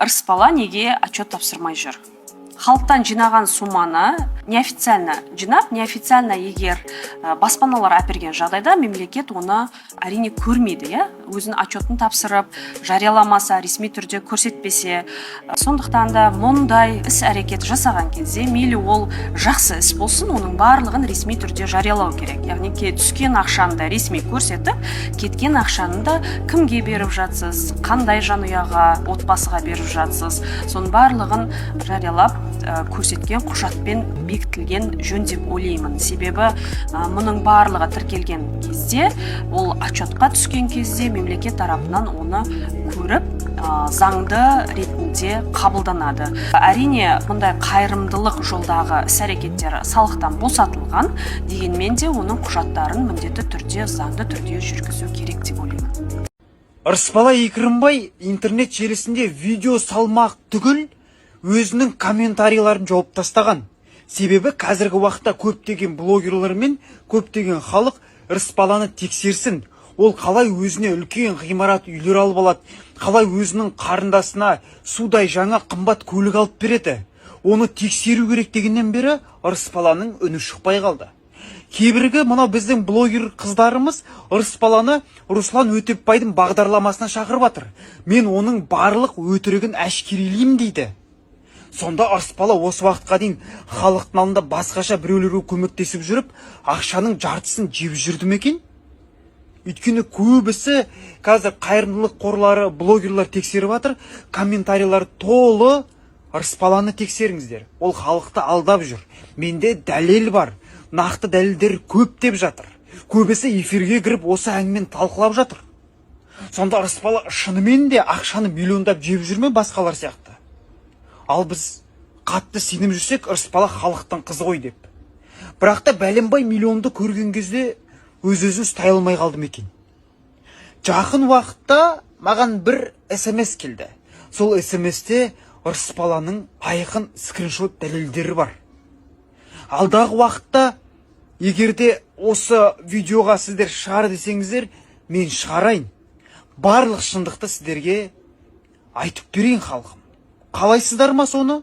ырыс неге отчет тапсырмай жүр? Халықтан жинаған сумманы неофициально жинап, неофициально егер баспаналар әперген жағдайда мемлекет оны әрине көрмейді, өзінің отчетін тапсырып, жарияламаса, ресми түрде көрсетпесе. Сондықтан да мұндай іс әрекет жасаған кезде мейлі ол жақсы іс болсын, оның барлығын ресми түрде жариялау керек. Яғни түскен ақшаны да ресми көрсетіп, кеткен ақшаны да кімге беріп жатсыз, қандай жанұяға, отбасыға беріп жатсыз, соның барлығын жариялап көрсеткен құжатпен бекітілген жөн деп ойлаймын. Себебі мұның барлығы тіркелген кезде, ол отчетқа түскен кезде мемлекет тарапынан оны көріп, заңды ретінде қабылданады. Әрине, мұндай қайырымдылық жолдағы іс-әрекеттер салықтан босатылған, дегенмен де оның құжаттарын міндетті түрде, заңды түрде жүргізу керек деп ойлаймын. Ырысбала Екірімбай интернет желісінде видео салмақ түгіл өзінің комментарийларын жауып тастаған. Себебі қазіргі уақытта көптеген блогерлер мен көптеген халық Ырысбаланы тексерсін. Ол қалай өзіне үлкен ғимарат үйлер алып алады, қалай өзінің қарындасына судай жаңа қымбат көлік алып береді. Оны тексеру керек дегеннен бері Ырысбаланың үні шықпай қалды. Кейбіргі мынау біздің блогер қыздарымыз Ырысбаланы Руслан Өтепбайдың бағдарламасына шақырып жатыр. Мен оның барлық өтірігін әшкерелеймін дейді. Сонда Ырысбала осы уақытқа дейін халықтың алдында басқаша біреулерге көмектесіп жүріп, ақшаның жартысын жеп жүрді ме екен? Өйткені көбісі қазір қайырымдылық қорлары, блогерлар тексеріп жатыр, комментарийлар толы Ырысбаланы тексеріңіздер. Ол халықты алдап жүр. Менде дәлел бар, нақты дәлелдер көп деп жатыр. Көбісі эфирге кіріп осы әңгімені талқылап жатыр. Сонда Ырысбала шынымен де ақшаны миллиондап жеп жүрме басқалар сияқты? Ал біз қатты сенім жүрсек, Ырысбала халықтың қызы ғой деп. Бірақ та бәленбай миллионды көрген кезде өз-өзін ұстай алмай қалдым екен. Жақын уақытта маған бір SMS келді. Сол SMS-те Ырысбаланың айқын скриншот дәлелдері бар. Алдағы уақытта егерде осы видеоға сіздер шығар десеңіздер, мен шығарайын. Барлық шындықты сіздерге айтып берейін халқым. Қалайсыздар ма соны?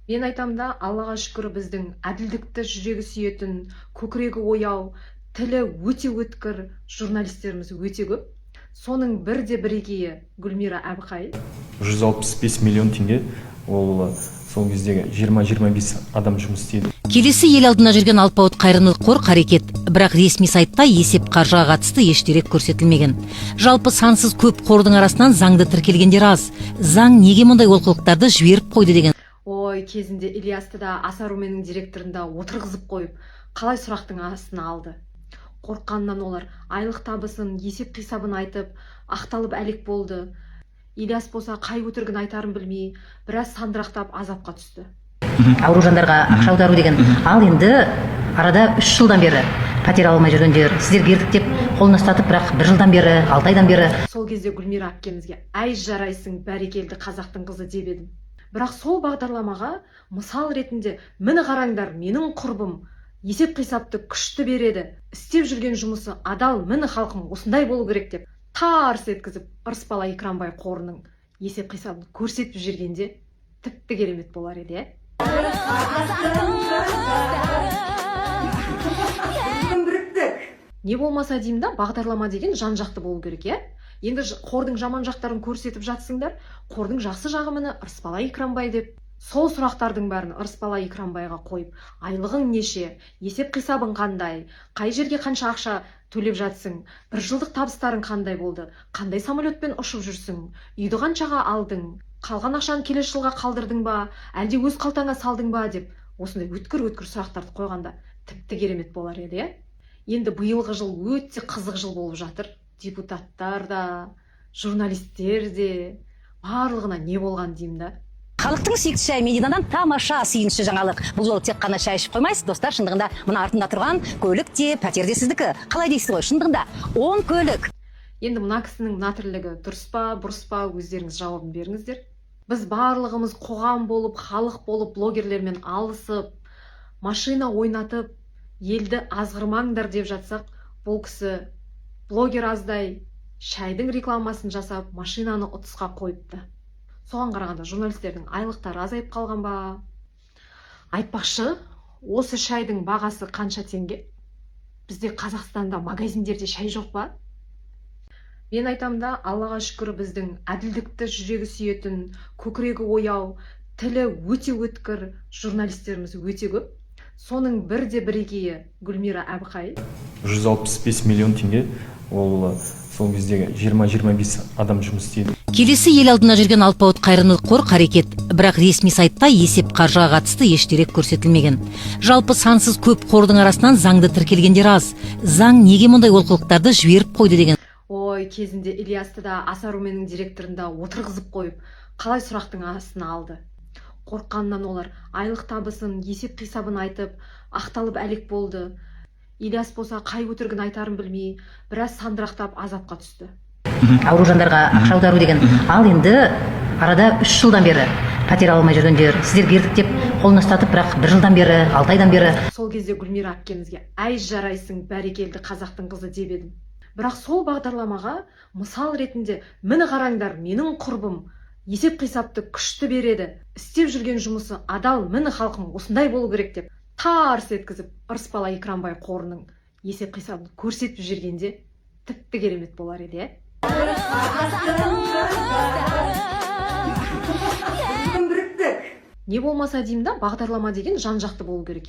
Мен айтамда, Аллаға шүкір біздің әділдікті жүрегі сүйетін, көкірегі ояу, тілі өте өткір журналистеріміз өте көп. Соның бірегейі Гүлмира Әбіқай. 165 миллион теңге, ол сол кездегі 20-25 адам жұмыс істейді. Келесі ел алдына жүрген алпауыт қайырымдылық қор қарекет, бірақ ресми сайтта есеп қаржыға қатысты еш дерек көрсетілмеген. Жалпы сансыз көп қордың арасынан заңды тіркелгендер аз. Заң неге мұндай олқылықтарды жіберіп қойды деген. Ой, кезінде Ильясты да Асаруменің директорында отырғызып қойып, қалай сұрақтың астына алды. Қорққаннан олар айлық табысын, есеп қисабын айтып, ақталып әлек болды. Ильяс болса қай өтірігін айтарын білмей, біраз сандырақтап азапқа түсті. Ауру жандарға ақша аудару деген. Ал енді арада 3 жылдан бері пәтер алмай жүргендер, сіздер бердік деп қолына ұстатып, бірақ 1 жылдан бері, 6 айдан бері. Сол кезде Гүлмира әпкемізге әй жарайсың, бәрекелді қазақтың қызы деп едім. Бірақ сол бағдарламаға мысал ретінде мені қараңдар, менің құрбым есеп қисапты күшті береді, істеп жүрген жұмысы адал, мені халқым осындай болу керек деп тарс еткізіп Ырысбала Екірімбай қорының есеп қисабын көрсетіп жүргенде тіпті керемет болар еді. Не болмаса деймін да, бағдарлама деген жан-жақты болу керек, Енді қордың жаман жақтарын көрсетіп жатсыңдар, қордың жақсы жағы міне Ырысбала Екірімбай деп. Сол сұрақтардың бәрін Ырысбала Екірімбайға қойып, айлығың неше, есеп қисабың қандай, қай жерге қанша ақша төлеп жатсың, 1 жылдық табыстарың қандай болды, қандай самолетпен ұшып жүрсің, үйді қаншаға алдың, қалған ақшаны келесі жылға қалдырдың ба, әлде өз қалтаңа салдың ба деп, осындай өткір сұрақтарды қойғанда тіпті керемет болар еді. Енді биылғы жыл өте қызық жыл болып жатыр. Депутаттар да, журналистер де, барлығына не болған деймін да. Халықтың сүйікті шай Мединадан тамаша сүйінші жаңалық. Бұл жолы тек қана шай ішіп қоймайсыз, достар, шындығында мына артында тұрған көлік те, пәтер де сіздікі. Қалай дейсіз ғой, шындығында 10 көлік. Енді мына кісінің мына тірлігі дұрыс па, бұрыс па, өздеріңіз жауабын беріңіздер. Біз барлығымыз қоғам болып, халық болып, блогерлермен алысып, машина ойнатып, елді азғырмаңдар деп жатсақ, бұл кісі блогер аздай, шайдың рекламасын жасап машинаны ұтысқа қойыпты. Соған қарағанда журналистердің айлықтары азайып қалған ба? Айтпақшы, осы шайдың бағасы қанша теңге? Бізде Қазақстанда магазиндерде шай жоқ па? Мен айтам да, Аллаға шүкір, біздің әділдікті жүрегі сүйетін, көкірегі ояу, тілі өте өткір журналистеріміз өте көп. Соның бірде бірегейі Гүлмира Әбіқай. 165 миллион теңге, ол сол кездегі 20-25 адам жұмыс істейді. Келесі ел алдына жүрген алпауыт қайырымдылық қор қарекет, бірақ ресми сайтта есеп қаржыға қатысты еш дерек көрсетілмеген. Жалпы сансыз көп қордың арасынан заңды тіркелгендер аз. Заң неге мұндай олқылықтарды жіберіп қойды деген. Ой, кезінде Ильясты да Асаруменің директорында отырғызып қойып, қалай сұрақтың астына алды. Қорққаннан олар айлық табысын, есеп қисабын айтып, ақталып әлек болды. Ильяс болса қай өтірігін айтарын білмей, біраз сандырақтап азапқа түсті. Ауру жандарға ақша аудару деген. Ал енді арада 3 жылдан бері пәтер алмай жүргендер, сіздер бердік деп қолына ұстатып, бірақ 1 жылдан бері, 6 айдан бері. Сол кезде Гүлмира әпкемізге әй жарайсың, бәрекелді қазақтың қызы деп едім. Бірақ сол бағдарламаға мысал ретінде міне қараңдар, менің құрбым есеп қисапты күшті береді, істеп жүрген жұмысы адал, міне халқым осындай болу керек деп тарс еткізіп Ырысбала Екранбай қорының есеп қисабын көрсетіп жүргенде тіпті керемет болар еді. Не болмаса деймін да, бағдарлама деген жан-жақты болу керек,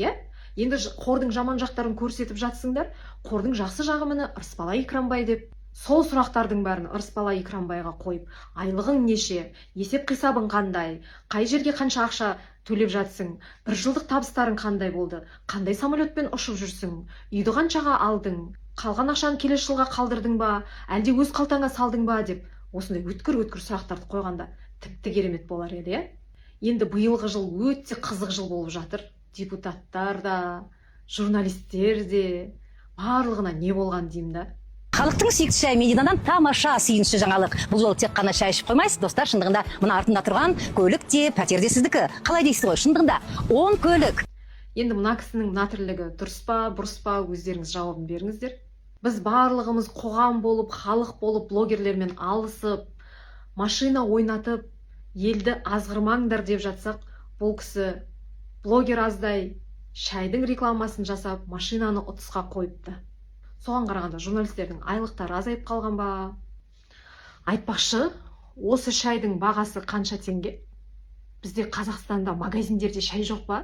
Енді қордың жаман жақтарын көрсетіп жатсыңдар, қордың жақсы жағы міне Ырысбала Екранбай деп. Сол сұрақтардың бәрін Ырысбала Екранбайға қойып, айлығың неше, есеп қисабың қандай, қай жерге қанша ақша төлеп жатсың, 1 жылдық табыстарың қандай болды, қандай самолетпен ұшып жүрсің, үйді қаншаға алдың, қалған ақшаны келесі жылға қалдырдың ба, әлде өз қалтаңа салдың ба деп, осындай өткір сұрақтарды қойғанда тіпті керемет болар еді. Енді биылғы жыл өте қызық жыл болып жатыр. Депутаттар да, журналистер де, барлығына не болған деймін да. Халықтың сүйікті шайы Мединадан тамаша сүйінші жаңалық. Бұл жолы тек қана шай ішіп қоймайсыз, достар, шындығында мына артында тұрған көлік те, пәтер де сіздікі. Қалай дейсіз ғой, шындығында 10 көлік. Енді мына кісінің мына тірлігі дұрыс па, бұрыс па, өздеріңіз жауабын беріңіздер. Біз барлығымыз қоғам болып, халық болып, блогерлермен алысып, машина ойнатып, елді азғырмаңдар деп жатсақ, бұл кісі блогер аздай шайдың рекламасын жасап, машинаны ұтысқа қойыпты. Соған қарағанда журналистердің айлықтары азайып қалған ба? Айтпақшы, осы шайдың бағасы қанша теңге? Бізде Қазақстанда магазиндерде шай жоқ па?